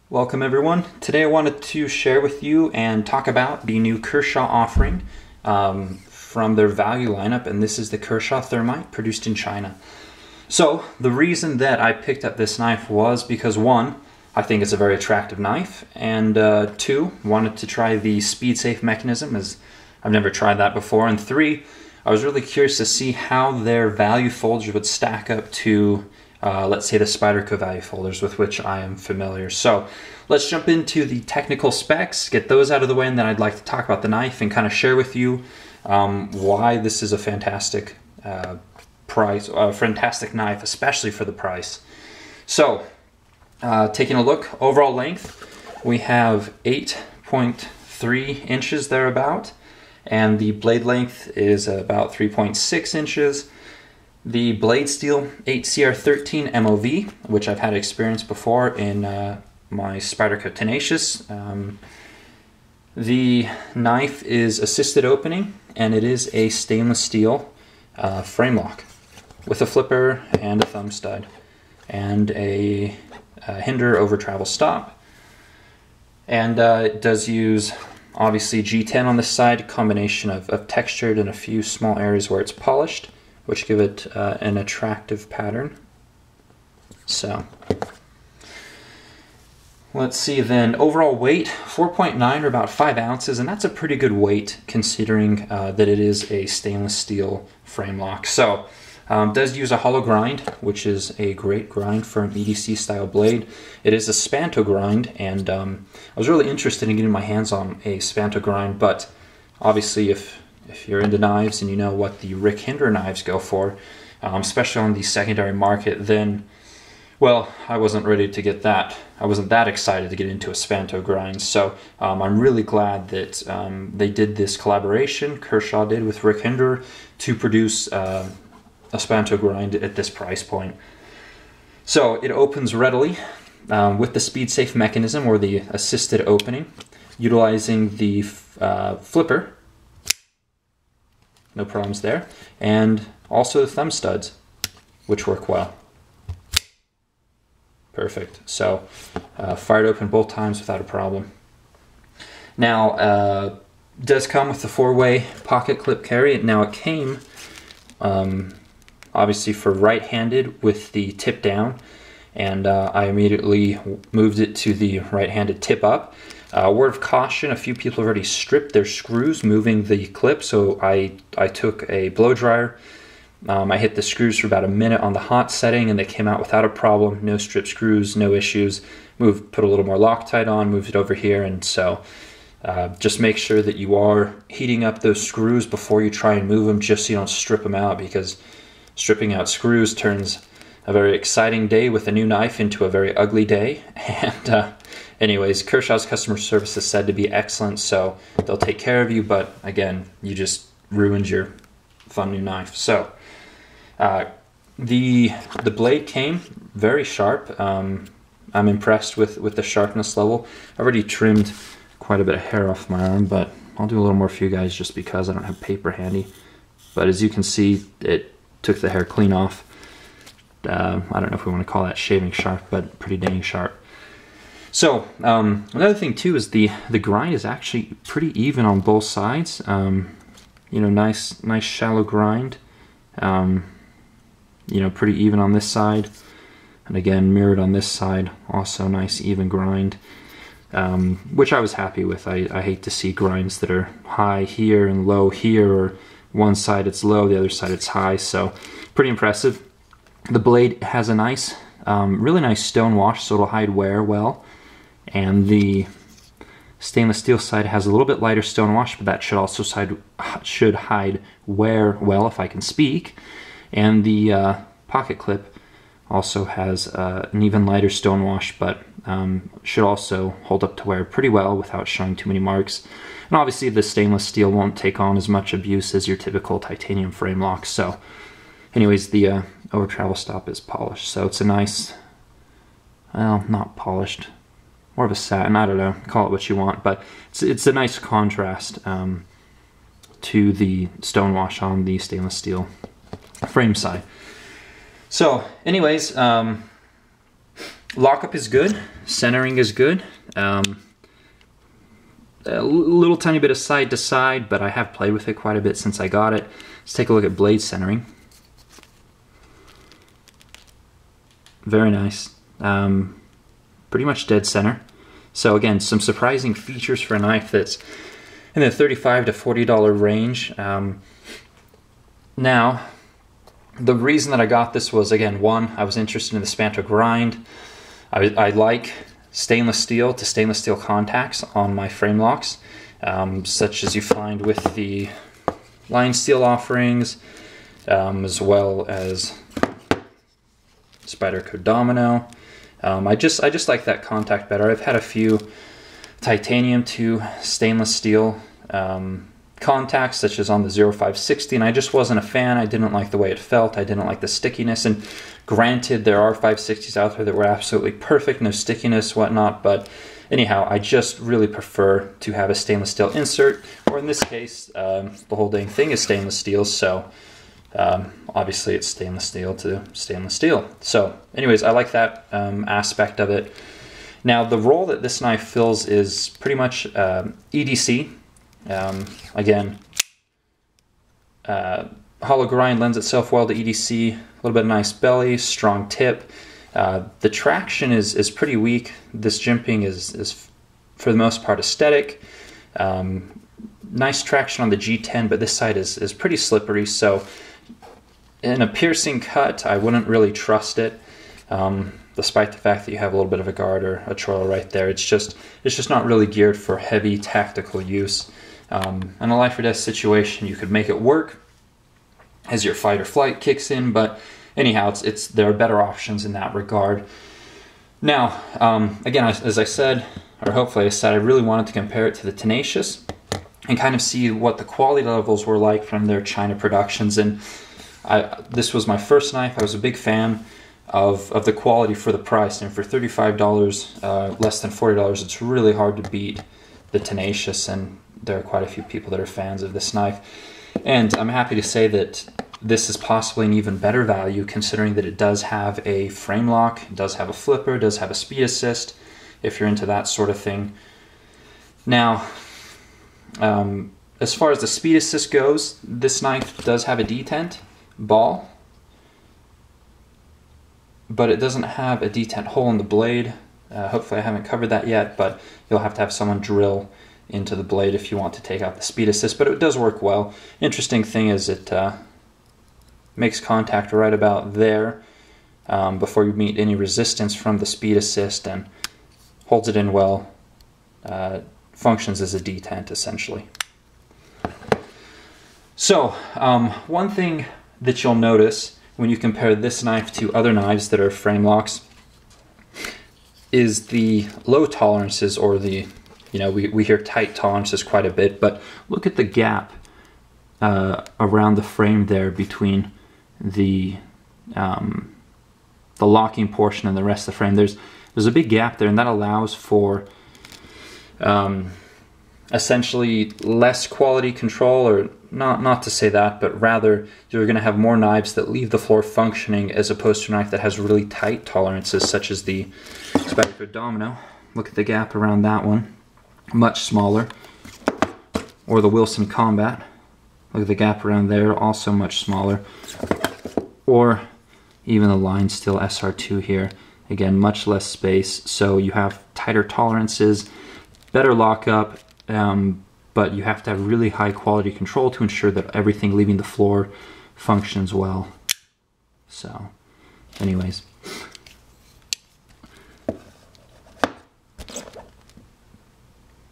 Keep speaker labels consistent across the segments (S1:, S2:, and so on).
S1: Welcome everyone. Today I wanted to share with you and talk about the new Kershaw offering from their value lineup, and this is the Kershaw Thermite produced in China. So the reason that I picked up this knife was because one, I think it's a very attractive knife, and two, wanted to try the speed safe mechanism as I've never tried that before, and three, I was really curious to see how their value folders would stack up to let's say the Spyderco value folders with which I am familiar. So let's jump into the technical specs, get those out of the way, and then I'd like to talk about the knife and kind of share with you why this is a fantastic fantastic knife, especially for the price. So taking a look, overall length, we have 8.3 inches thereabout, and the blade length is about 3.6 inches. The blade steel 8CR13 MOV, which I've had experience before in my Spyderco Tenacious. The knife is assisted opening, and it is a stainless steel frame lock with a flipper and a thumb stud and a hinder over travel stop. And it does use obviously G10 on this side, combination of textured and a few small areas where it's polished, which give it an attractive pattern. So let's see then, overall weight 4.9 or about 5 ounces, and that's a pretty good weight considering that it is a stainless steel frame lock. So does use a hollow grind, which is a great grind for an EDC style blade. It is a Spanto grind, and I was really interested in getting my hands on a Spanto grind, but obviously if you're into knives and you know what the Rick Hinder knives go for, especially on the secondary market, then, well, I wasn't ready to get that. I wasn't that excited to get into a Spanto grind. So I'm really glad that they did this collaboration, Kershaw did with Rick Hinder, to produce a Spanto grind at this price point. So it opens readily with the speed safe mechanism, or the assisted opening, utilizing the flipper. No problems there. And also the thumb studs, which work well. Perfect. So fired open both times without a problem. Now, does come with the 4-way pocket clip carry. Now it came obviously for right-handed with the tip down, and I immediately moved it to the right-handed tip up. Word of caution, a few people have already stripped their screws moving the clip, so I took a blow dryer. I hit the screws for about a minute on the hot setting, and they came out without a problem. No strip screws, no issues. Put a little more Loctite on, moved it over here, and so just make sure that you are heating up those screws before you try and move them, just so you don't strip them out, because stripping out screws turns a very exciting day with a new knife into a very ugly day. And anyways, Kershaw's customer service is said to be excellent, so they'll take care of you, but again, you just ruined your fun new knife. So the blade came very sharp. I'm impressed with the sharpness level. I already trimmed quite a bit of hair off my arm, but I'll do a little more for you guys just because I don't have paper handy. But as you can see, it took the hair clean off. I don't know if we want to call that shaving sharp, but pretty dang sharp. So another thing too is the grind is actually pretty even on both sides. You know, nice shallow grind. You know, pretty even on this side, and again mirrored on this side. Also nice even grind, which I was happy with. I hate to see grinds that are high here and low here, or one side it's low, the other side it's high. So pretty impressive. The blade has a nice, really nice stone wash, so it'll hide wear well. And the stainless steel side has a little bit lighter stone wash, but that should also should hide wear well, if I can speak. And the pocket clip also has an even lighter stone wash, but should also hold up to wear pretty well without showing too many marks. And obviously the stainless steel won't take on as much abuse as your typical titanium frame lock. So anyways, the over travel stop is polished, so it's a nice, well, not polished, more of a satin, I don't know, call it what you want, but it's a nice contrast to the stone wash on the stainless steel frame side. So anyways, Lockup is good, centering is good. A little tiny bit of side to side, but I have played with it quite a bit since I got it. Let's take a look at blade centering. Very nice. Pretty much dead center. So again, some surprising features for a knife that's in the $35 to $40 range. Now, the reason that I got this was, again, one, I was interested in the Spanto grind. I like stainless steel to stainless steel contacts on my frame locks, such as you find with the line steel offerings, as well as Spyderco Domino. I just like that contact better. I've had a few titanium to stainless steel contacts, such as on the 0560, and I just wasn't a fan. I didn't like the way it felt. I didn't like the stickiness, and granted, there are 560s out there that were absolutely perfect, no stickiness, whatnot, but anyhow, I just really prefer to have a stainless steel insert, or in this case, the whole dang thing is stainless steel, so obviously it's stainless steel to stainless steel. So anyways, I like that aspect of it. Now, the role that this knife fills is pretty much EDC. Again, hollow grind lends itself well to EDC, a little bit of nice belly, strong tip. The traction is pretty weak. This jimping is for the most part aesthetic. Nice traction on the G10, but this side is pretty slippery, so in a piercing cut, I wouldn't really trust it. Despite the fact that you have a little bit of a guard or a troil right there, it's just not really geared for heavy tactical use. In a life or death situation, you could make it work as your fight or flight kicks in, but anyhow, there are better options in that regard. Now, again, as I said, or hopefully I said, I really wanted to compare it to the Tenacious and kind of see what the quality levels were like from their China productions. And this was my first knife. I was a big fan of the quality for the price, and for $35, less than $40, it's really hard to beat the Tenacious, and there are quite a few people that are fans of this knife. And I'm happy to say that this is possibly an even better value, considering that it does have a frame lock, it does have a flipper, it does have a speed assist, if you're into that sort of thing. Now, as far as the speed assist goes, this knife does have a detent ball, but it doesn't have a detent hole in the blade. Hopefully I haven't covered that yet, but you'll have to have someone drill into the blade if you want to take out the speed assist, but it does work well. Interesting thing is it makes contact right about there before you meet any resistance from the speed assist, and holds it in well. Functions as a detent essentially. So one thing that you'll notice when you compare this knife to other knives that are frame locks is the low tolerances, or the, we hear tight tolerances quite a bit, but look at the gap around the frame there between the locking portion and the rest of the frame. There's a big gap there, and that allows for essentially less quality control, or not to say that, but rather you're going to have more knives that leave the floor functioning, as opposed to a knife that has really tight tolerances, such as the Spyderco Domino. Look at the gap around that one, much smaller. Or the Wilson Combat. Look at the gap around there, also much smaller. Or even the Line Steel SR2 here, again, much less space, so you have tighter tolerances, better lockup, but you have to have really high quality control to ensure that everything leaving the floor functions well. So, anyways.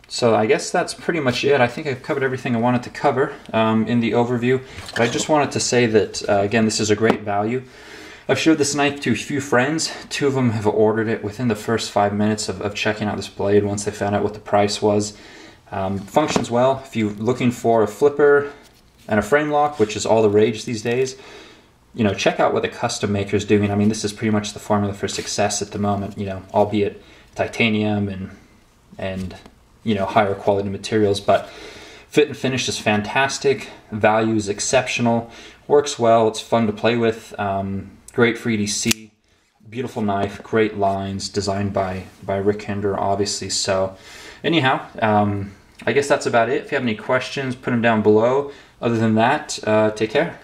S1: So I guess that's pretty much it. I think I've covered everything I wanted to cover in the overview, but I just wanted to say that, again, this is a great value. I've showed this knife to a few friends. 2 of them have ordered it within the first 5 minutes of checking out this blade once they found out what the price was. Functions well. If you're looking for a flipper and a frame lock, which is all the rage these days, check out what the custom maker's doing. I mean, this is pretty much the formula for success at the moment, albeit titanium and higher quality materials, but fit and finish is fantastic, value is exceptional, works well, it's fun to play with, great for EDC, beautiful knife, great lines, designed by Rick Hinder, obviously. So anyhow, I guess that's about it. If you have any questions, put them down below. Other than that, take care.